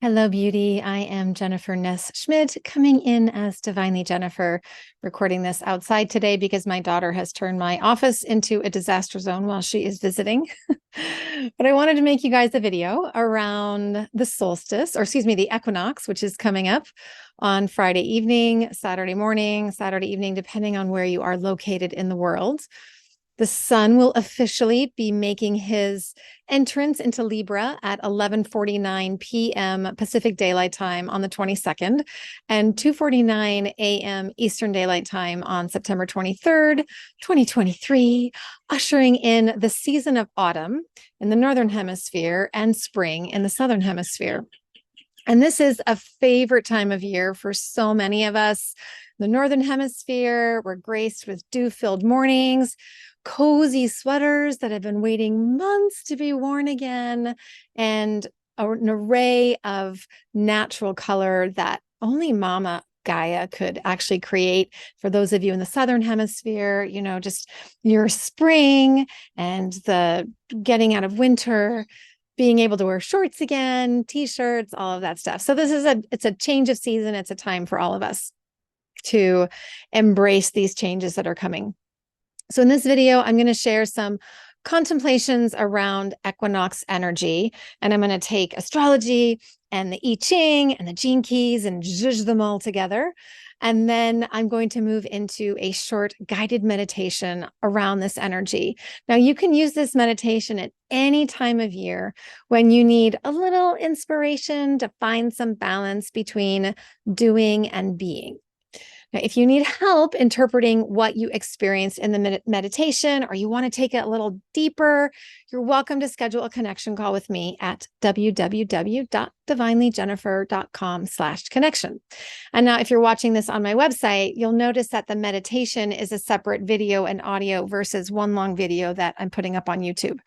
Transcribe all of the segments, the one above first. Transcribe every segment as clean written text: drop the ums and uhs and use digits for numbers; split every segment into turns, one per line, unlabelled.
Hello, beauty. I am Jennifer Ness Schmidt, coming in as Divinely Jennifer, recording this outside today because my daughter has turned my office into a disaster zone while she is visiting. But I wanted to make you guys a video around the solstice, or excuse me, the equinox, which is coming up on Friday evening, Saturday morning, Saturday evening, depending on where you are located in the world. The sun will officially be making his entrance into Libra at 11:49 p.m. Pacific Daylight Time on the 22nd and 2:49 a.m. Eastern Daylight Time on September 23rd, 2023, ushering in the season of autumn in the Northern Hemisphere and spring in the Southern Hemisphere. And this is a favorite time of year for so many of us. The Northern Hemisphere, we're graced with dew-filled mornings, cozy sweaters that have been waiting months to be worn again, and an array of natural color that only Mama Gaia could actually create. For those of you in the Southern Hemisphere, you know, just your spring and the getting out of winter, being able to wear shorts again, t-shirts, all of that stuff. So this is it's a change of season. It's a time for all of us to embrace these changes that are coming. So in this video, I'm going to share some contemplations around equinox energy, and I'm going to take astrology and the I Ching and the gene keys and zhuzh them all together. And then I'm going to move into a short guided meditation around this energy. Now, you can use this meditation at any time of year when you need a little inspiration to find some balance between doing and being. Now, if you need help interpreting what you experienced in the meditation, or you want to take it a little deeper, you're welcome to schedule a connection call with me at www.divinelyjennifer.com/connection. And now, if you're watching this on my website, you'll notice that the meditation is a separate video and audio versus one long video that I'm putting up on YouTube.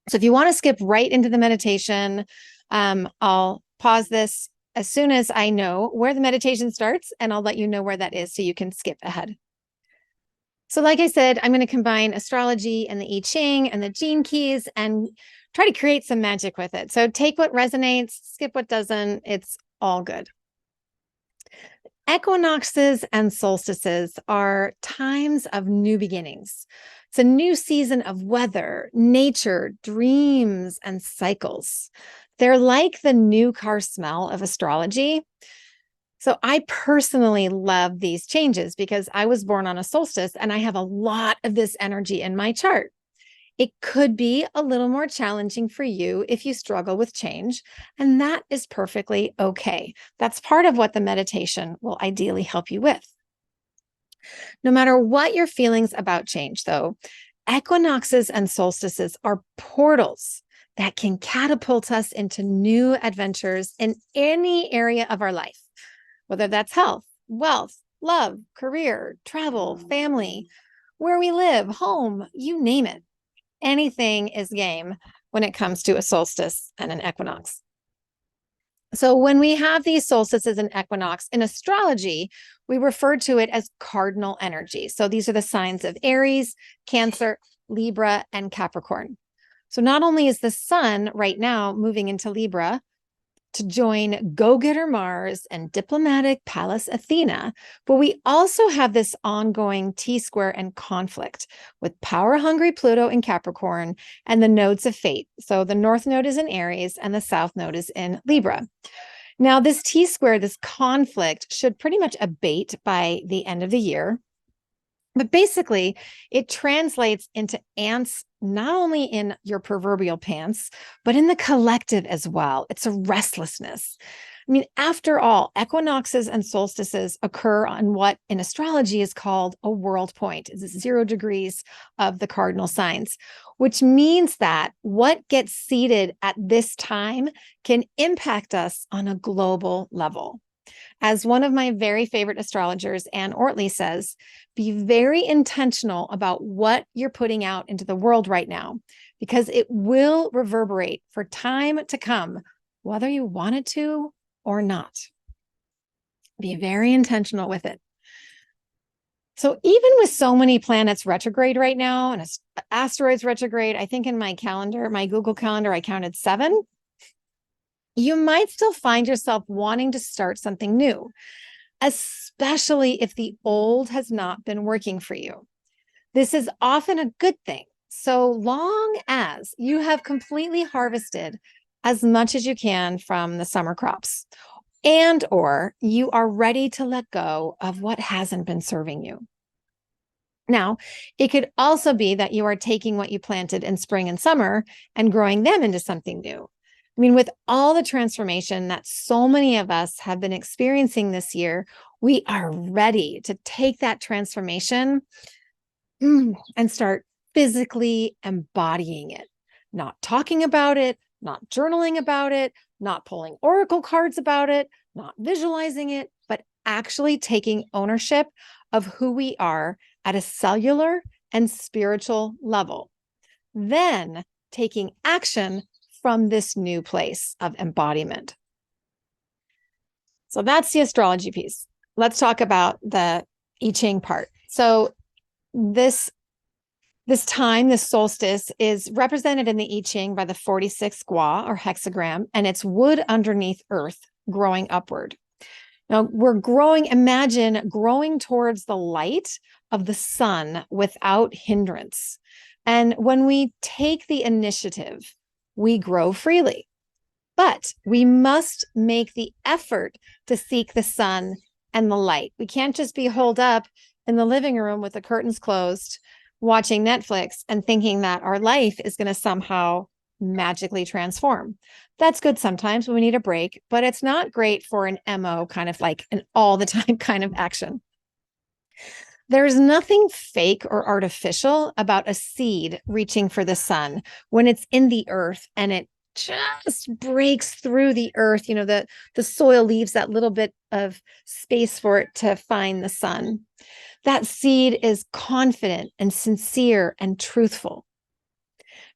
So if you want to skip right into the meditation, I'll pause this as soon as I know where the meditation starts, and I'll let you know where that is so you can skip ahead. So like I said, I'm going to combine astrology and the I Ching and the gene keys and try to create some magic with it. So take what resonates, skip what doesn't. It's all good. Equinoxes and solstices are times of new beginnings. It's a new season of weather, nature, dreams, and cycles. They're like the new car smell of astrology. So I personally love these changes because I was born on a solstice and I have a lot of this energy in my chart. It could be a little more challenging for you if you struggle with change, and that is perfectly okay. That's part of what the meditation will ideally help you with. No matter what your feelings about change, though, equinoxes and solstices are portals that can catapult us into new adventures in any area of our life, whether that's health, wealth, love, career, travel, family, where we live, home, you name it. Anything is game when it comes to a solstice and an equinox. So when we have these solstices and equinox in astrology, we refer to it as cardinal energy. So these are the signs of Aries, Cancer, Libra, and Capricorn. So not only is the sun right now moving into Libra to join go-getter Mars and diplomatic Pallas Athena, but we also have this ongoing T-square and conflict with power-hungry Pluto in Capricorn and the nodes of fate. So the north node is in Aries and the south node is in Libra. Now, this T-square, this conflict, should pretty much abate by the end of the year. But basically, it translates into ants, not only in your proverbial pants, but in the collective as well. It's a restlessness. I mean, after all, equinoxes and solstices occur on what in astrology is called a world point. It's 0 degrees of the cardinal signs, which means that what gets seeded at this time can impact us on a global level. As one of my very favorite astrologers, Anne Ortley, says, be very intentional about what you're putting out into the world right now, because it will reverberate for time to come, whether you want it to or not. Be very intentional with it. So even with so many planets retrograde right now and asteroids retrograde, I think in my calendar, my Google Calendar, I counted 7. you might still find yourself wanting to start something new, especially if the old has not been working for you. This is often a good thing, so long as you have completely harvested as much as you can from the summer crops, and or you are ready to let go of what hasn't been serving you. Now, it could also be that you are taking what you planted in spring and summer and growing them into something new. I mean, with all the transformation that so many of us have been experiencing this year, we are ready to take that transformation and start physically embodying it, not talking about it, not journaling about it, not pulling oracle cards about it, not visualizing it, but actually taking ownership of who we are at a cellular and spiritual level. Then taking action from this new place of embodiment. So that's the astrology piece. Let's talk about the I Ching part. So this time, this solstice, is represented in the I Ching by the 46 gua or hexagram, and it's wood underneath earth growing upward. Now imagine growing towards the light of the sun without hindrance. And when we take the initiative, we grow freely. But we must make the effort to seek the sun and the light. We can't just be holed up in the living room with the curtains closed, watching Netflix and thinking that our life is going to somehow magically transform. That's good sometimes when we need a break, but it's not great for an MO, kind of like an all the time kind of action. There's nothing fake or artificial about a seed reaching for the sun when it's in the earth and it just breaks through the earth. You know, the soil leaves that little bit of space for it to find the sun. That seed is confident and sincere and truthful.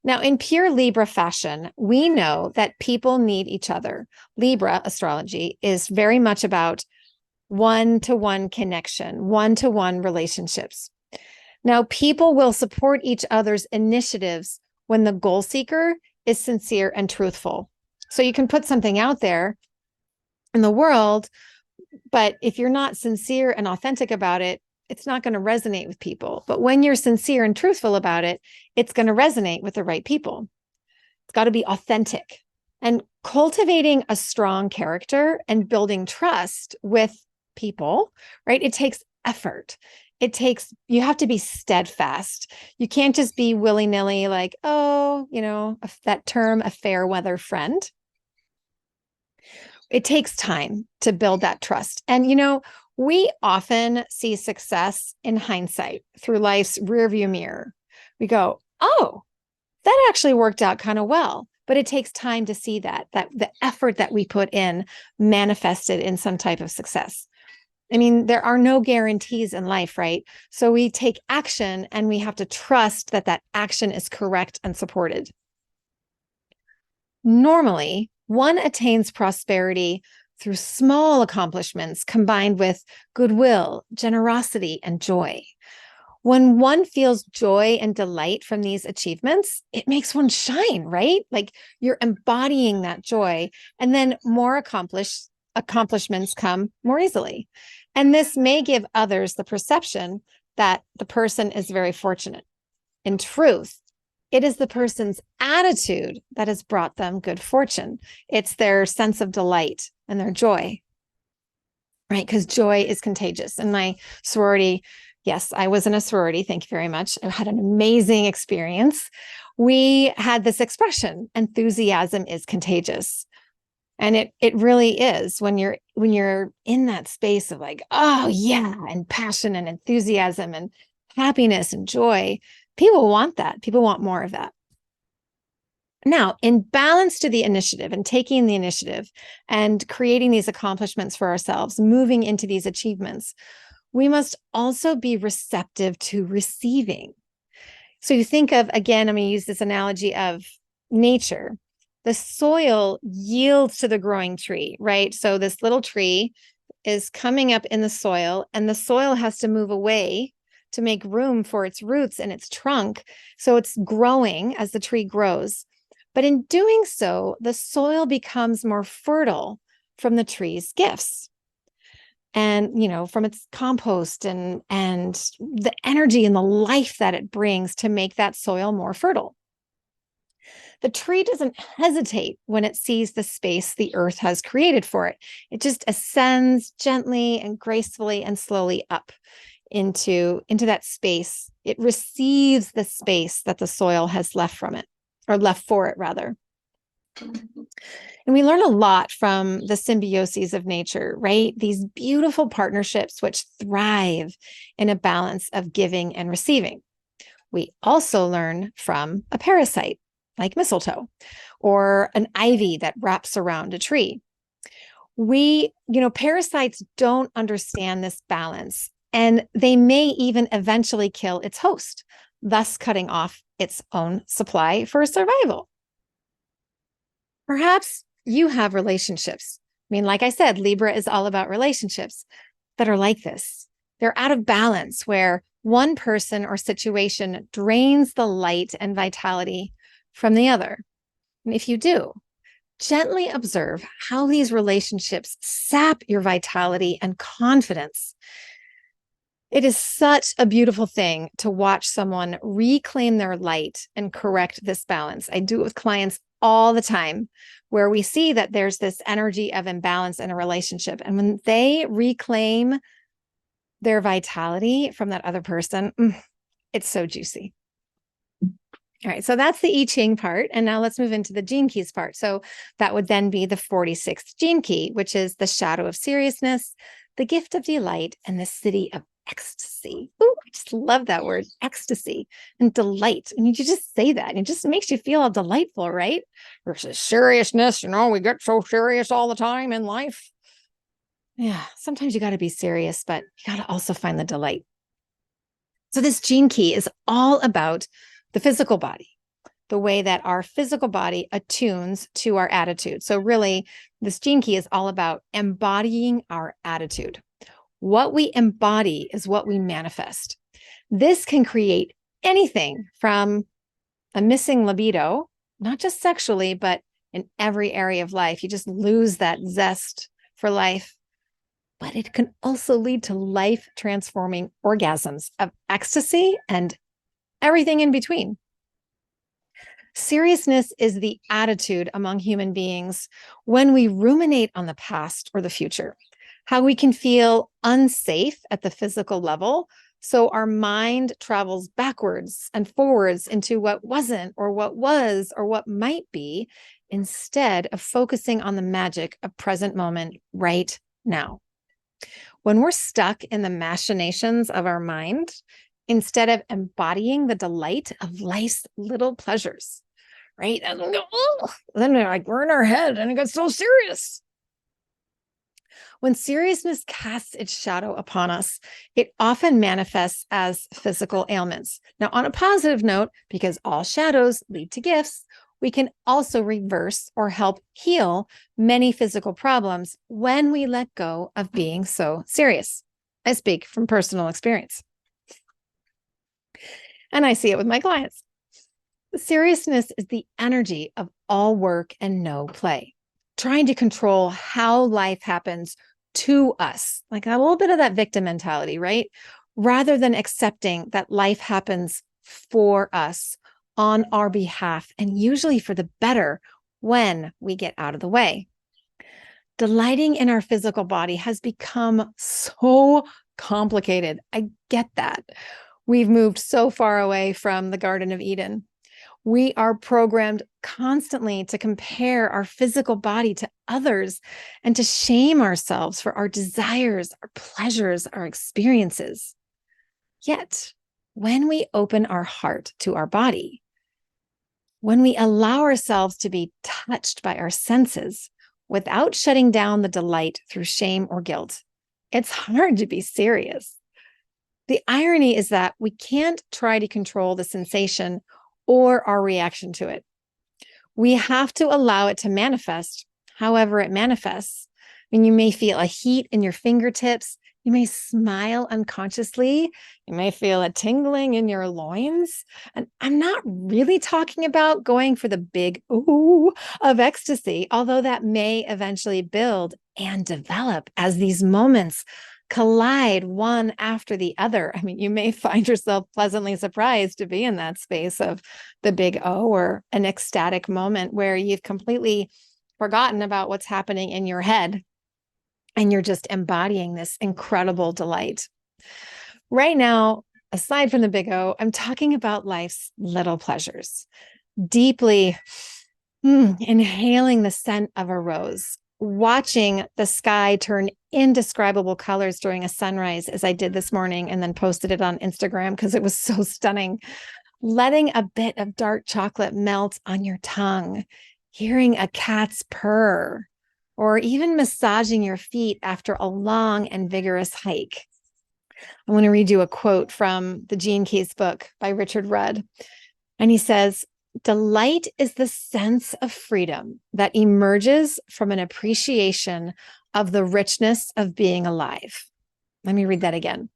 Now, in pure Libra fashion, we know that people need each other. Libra astrology is very much about one-to-one connection, one-to-one relationships. Now, people will support each other's initiatives when the goal seeker is sincere and truthful. So you can put something out there in the world, but if you're not sincere and authentic about it, it's not going to resonate with people. But when you're sincere and truthful about it, it's going to resonate with the right people. It's got to be authentic. And cultivating a strong character and building trust with people, right? It takes effort. You have to be steadfast. You can't just be willy-nilly like, oh, that term, a fair weather friend. It takes time to build that trust. And, we often see success in hindsight through life's rearview mirror. We go, oh, that actually worked out kind of well. But it takes time to see that the effort that we put in manifested in some type of success. I mean, there are no guarantees in life, right? So we take action and we have to trust that that action is correct and supported. Normally, one attains prosperity through small accomplishments combined with goodwill, generosity, and joy. When one feels joy and delight from these achievements, it makes one shine, right? Like you're embodying that joy, and then more accomplishments come more easily. And this may give others the perception that the person is very fortunate. In truth, it is the person's attitude that has brought them good fortune. It's their sense of delight and their joy, right? Because joy is contagious. In my sorority, yes, I was in a sorority. Thank you very much. I had an amazing experience. We had this expression, enthusiasm is contagious. And it really is when you're in that space of like, oh yeah, and passion and enthusiasm and happiness and joy. People want that. People want more of that. Now, in balance to the initiative and taking the initiative and creating these accomplishments for ourselves, moving into these achievements, we must also be receptive to receiving. So you think of, again, I'm going to use this analogy of nature. The soil yields to the growing tree, right? So this little tree is coming up in the soil, and the soil has to move away to make room for its roots and its trunk. So it's growing as the tree grows. But in doing so, the soil becomes more fertile from the tree's gifts and, from its compost and the energy and the life that it brings to make that soil more fertile. The tree doesn't hesitate when it sees the space the earth has created for it. It just ascends gently and gracefully and slowly up into that space. It receives the space that the soil has left from it, or left for it, rather. And we learn a lot from the symbioses of nature, right? These beautiful partnerships which thrive in a balance of giving and receiving. We also learn from a parasite like mistletoe or an ivy that wraps around a tree. Parasites don't understand this balance, and they may even eventually kill its host, thus cutting off its own supply for survival. Perhaps you have relationships. Like I said, Libra is all about relationships that are like this. They're out of balance, where one person or situation drains the light and vitality from the other. And if you do, gently observe how these relationships sap your vitality and confidence. It is such a beautiful thing to watch someone reclaim their light and correct this balance. I do it with clients all the time, where we see that there's this energy of imbalance in a relationship. And when they reclaim their vitality from that other person, it's so juicy. All right, so that's the I Ching part. And now let's move into the gene keys part. So that would then be the 46th gene key, which is the shadow of seriousness, the gift of delight, and the city of ecstasy. Ooh, I just love that word, ecstasy and delight. And you just say that, and it just makes you feel all delightful, right? Versus seriousness, we get so serious all the time in life. Yeah, sometimes you got to be serious, but you got to also find the delight. So this gene key is all about the physical body, the way that our physical body attunes to our attitude. So really, this gene key is all about embodying our attitude. What we embody is what we manifest. This can create anything from a missing libido, not just sexually, but in every area of life. You just lose that zest for life. But it can also lead to life-transforming orgasms of ecstasy and everything in between. Seriousness is the attitude among human beings when we ruminate on the past or the future, how we can feel unsafe at the physical level. So our mind travels backwards and forwards into what wasn't, or what was, or what might be, instead of focusing on the magic of present moment right now. When we're stuck in the machinations of our mind, instead of embodying the delight of life's little pleasures, right? And we go, oh, then we're in our head and it gets so serious. When seriousness casts its shadow upon us, it often manifests as physical ailments. Now, on a positive note, because all shadows lead to gifts, we can also reverse or help heal many physical problems when we let go of being so serious. I speak from personal experience. And I see it with my clients. The seriousness is the energy of all work and no play, trying to control how life happens to us, like a little bit of that victim mentality, right? Rather than accepting that life happens for us, on our behalf, and usually for the better when we get out of the way. Delighting in our physical body has become so complicated. I get that. We've moved so far away from the Garden of Eden. We are programmed constantly to compare our physical body to others and to shame ourselves for our desires, our pleasures, our experiences. Yet, when we open our heart to our body, when we allow ourselves to be touched by our senses without shutting down the delight through shame or guilt, it's hard to be serious. The irony is that we can't try to control the sensation or our reaction to it. We have to allow it to manifest however it manifests. You may feel a heat in your fingertips, You may smile unconsciously. You may feel a tingling in your loins. And I'm not really talking about going for the big ooh of ecstasy, although that may eventually build and develop as these moments collide one after the other. I mean, you may find yourself pleasantly surprised to be in that space of the big O, or an ecstatic moment where you've completely forgotten about what's happening in your head and you're just embodying this incredible delight. Right now, aside from the big O, I'm talking about life's little pleasures. Deeply inhaling the scent of a rose, watching the sky turn indescribable colors during a sunrise, as I did this morning, and then posted it on Instagram because it was so stunning. Letting a bit of dark chocolate melt on your tongue, hearing a cat's purr, or even massaging your feet after a long and vigorous hike. I want to read you a quote from the Gene Keys book by Richard Rudd. And he says, "Delight is the sense of freedom that emerges from an appreciation of the richness of being alive." Let me read that again.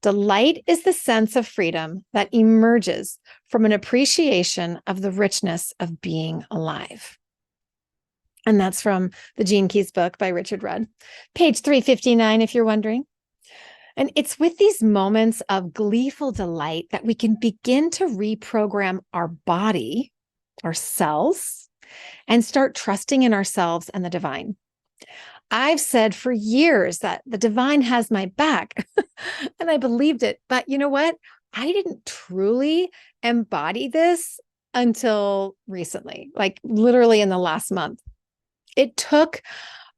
Delight is the sense of freedom that emerges from an appreciation of the richness of being alive. And that's from the Gene Keys book by Richard Rudd, page 359, if you're wondering. And it's with these moments of gleeful delight that we can begin to reprogram our body, our cells, and start trusting in ourselves and the divine. I've said for years that the divine has my back, and I believed it. But you know what? I didn't truly embody this until recently, like literally in the last month. It took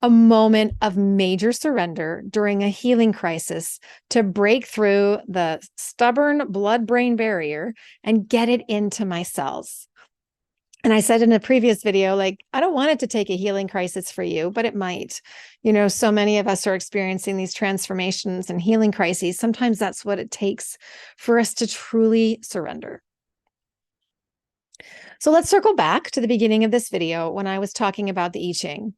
a moment of major surrender during a healing crisis to break through the stubborn blood-brain barrier and get it into my cells. And I said in a previous video, like, I don't want it to take a healing crisis for you, but it might. You know, so many of us are experiencing these transformations and healing crises. Sometimes that's what it takes for us to truly surrender. So let's circle back to the beginning of this video when I was talking about the I Ching.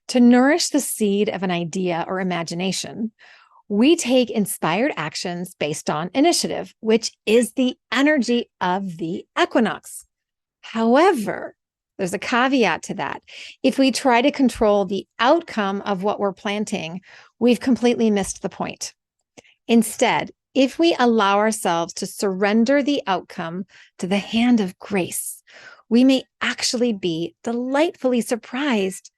To nourish the seed of an idea or imagination, we take inspired actions based on initiative, which is the energy of the equinox. However, there's a caveat to that. If we try to control the outcome of what we're planting, we've completely missed the point. Instead, if we allow ourselves to surrender the outcome to the hand of grace, we may actually be delightfully surprised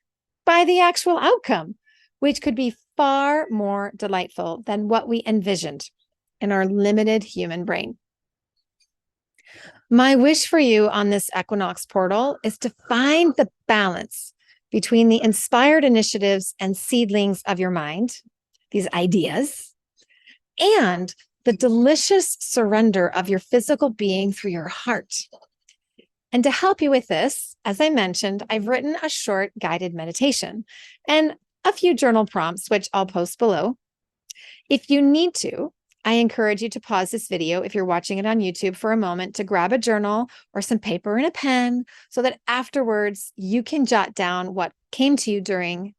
by the actual outcome, which could be far more delightful than what we envisioned in our limited human brain. My wish for you on this equinox portal is to find the balance between the inspired initiatives and seedlings of your mind, these ideas, and the delicious surrender of your physical being through your heart. And to help you with this, as I mentioned, I've written a short guided meditation and a few journal prompts, which I'll post below. If you need to, I encourage you to pause this video if you're watching it on YouTube for a moment to grab a journal or some paper and a pen so that afterwards you can jot down what came to you during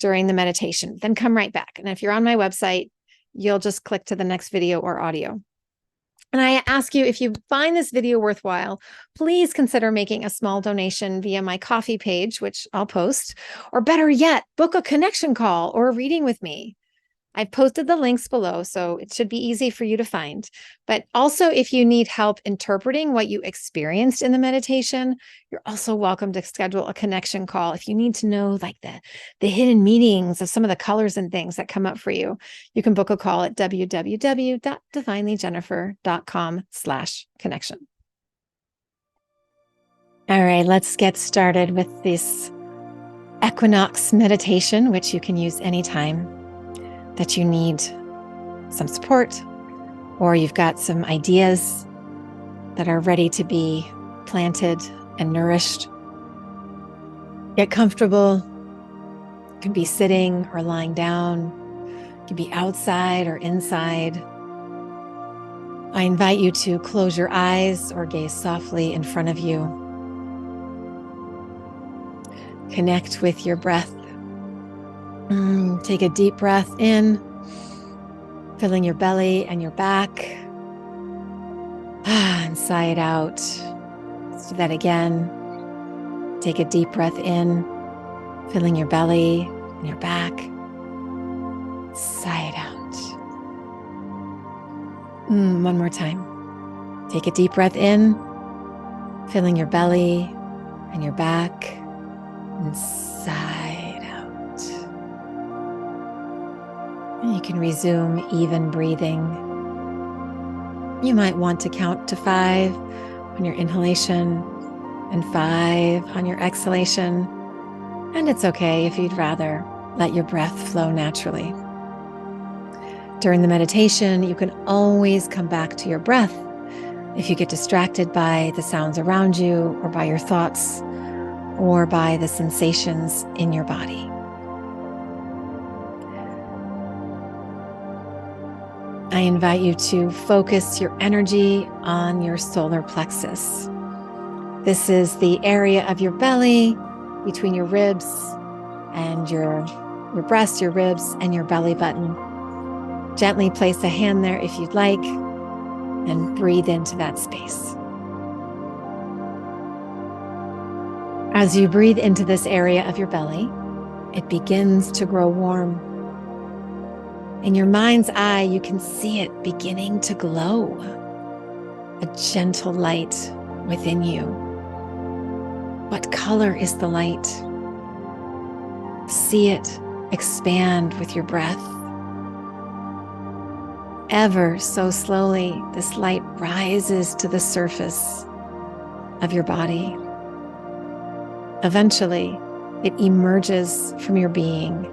the meditation. Then come right back. And if you're on my website, you'll just click to the next video or audio. And I ask you, if you find this video worthwhile, please consider making a small donation via my Ko-fi page, which I'll post, or better yet, book a connection call or a reading with me. I've posted the links below, so it should be easy for you to find. But also, if you need help interpreting what you experienced in the meditation, you're also welcome to schedule a connection call. If you need to know like the hidden meanings of some of the colors and things that come up for you, you can book a call at www.divinelyjennifer.com/connection. All right, let's get started with this equinox meditation, which you can use anytime that you need some support or you've got some ideas that are ready to be planted and nourished. Get comfortable. You can be sitting or lying down. You can be outside or inside. I invite you to close your eyes or gaze softly in front of you. Connect with your breath Take a deep breath in, filling your belly and your back. And sigh it out. Let's do that again. Take a deep breath in, filling your belly and your back. Sigh it out. One more time. Take a deep breath in, filling your belly and your back, and sigh it out. And you can resume even breathing. You might want to count to 5 on your inhalation and 5 on your exhalation. And it's okay if you'd rather let your breath flow naturally. During the meditation, you can always come back to your breath if you get distracted by the sounds around you or by your thoughts or by the sensations in your body. I invite you to focus your energy on your solar plexus. This is the area of your belly between your ribs and your breast, your ribs, and your belly button. Gently place a hand there if you'd like, and breathe into that space. As you breathe into this area of your belly, it begins to grow warm. In your mind's eye, you can see it beginning to glow, a gentle light within you. What color is the light? See it expand with your breath. Ever so slowly, this light rises to the surface of your body. Eventually, it emerges from your being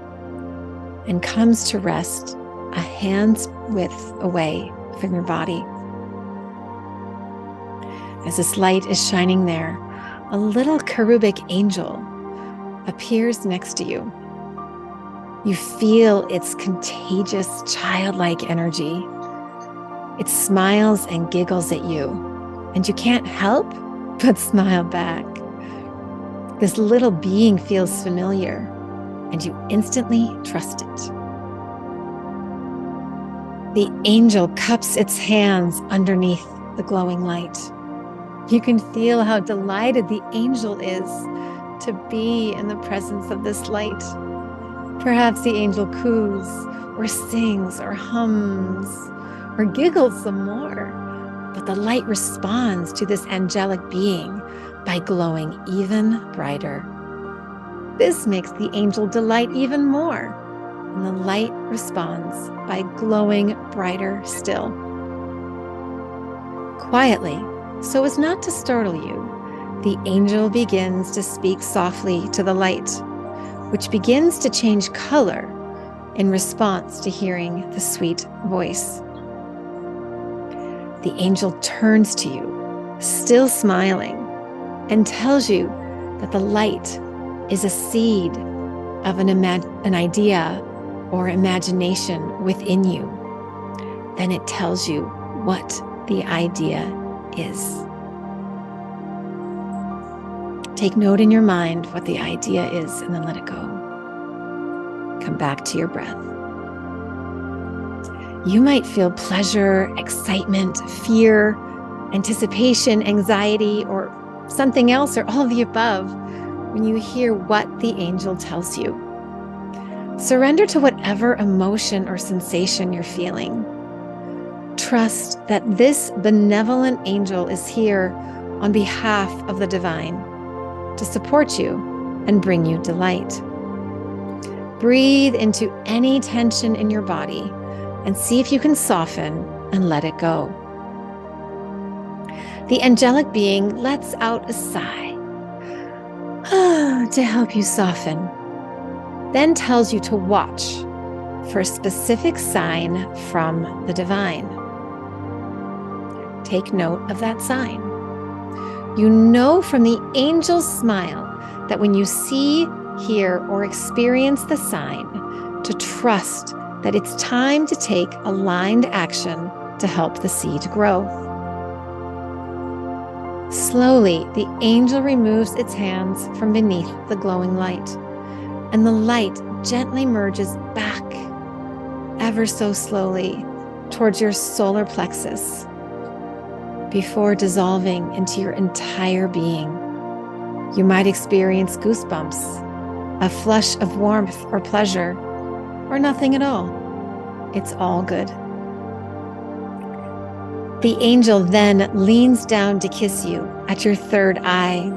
and comes to rest a hand's width away from your body. As this light is shining there, a little cherubic angel appears next to you. You feel its contagious, childlike energy. It smiles and giggles at you, and you can't help but smile back. This little being feels familiar, and you instantly trust it. The angel cups its hands underneath the glowing light. You can feel how delighted the angel is to be in the presence of this light. Perhaps the angel coos, or sings, or hums, or giggles some more. But the light responds to this angelic being by glowing even brighter. This makes the angel delight even more, and the light responds by glowing brighter still. Quietly, so as not to startle you, the angel begins to speak softly to the light, which begins to change color in response to hearing the sweet voice. The angel turns to you, still smiling, and tells you that the light is a seed of an idea or imagination within you. Then it tells you what the idea is. Take note in your mind what the idea is and then let it go. Come back to your breath. You might feel pleasure, excitement, fear, anticipation, anxiety, or something else, or all of the above when you hear what the angel tells you. Surrender to whatever emotion or sensation you're feeling. Trust that this benevolent angel is here on behalf of the divine to support you and bring you delight. Breathe into any tension in your body and see if you can soften and let it go. The angelic being lets out a sigh to help you soften, then tells you to watch for a specific sign from the divine. Take note of that sign. You know from the angel's smile that when you see, hear, or experience the sign, to trust that it's time to take aligned action to help the seed grow. Slowly, the angel removes its hands from beneath the glowing light, and the light gently merges back ever so slowly towards your solar plexus before dissolving into your entire being. You might experience goosebumps, a flush of warmth or pleasure, or nothing at all. It's all good. The angel then leans down to kiss you at your third eye,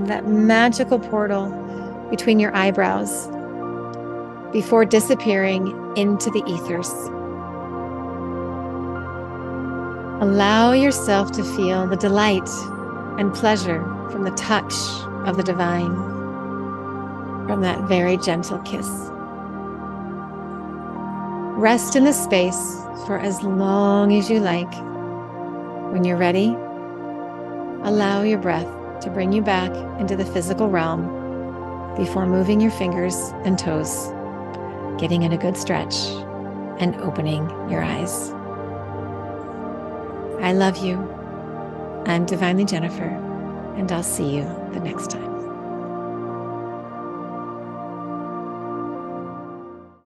that magical portal between your eyebrows, before disappearing into the ethers. Allow yourself to feel the delight and pleasure from the touch of the divine, from that very gentle kiss. Rest in this space for as long as you like. When you're ready, allow your breath to bring you back into the physical realm before moving your fingers and toes, getting in a good stretch, and opening your eyes. I love you. I'm Divinely Jennifer, and I'll see you the next time.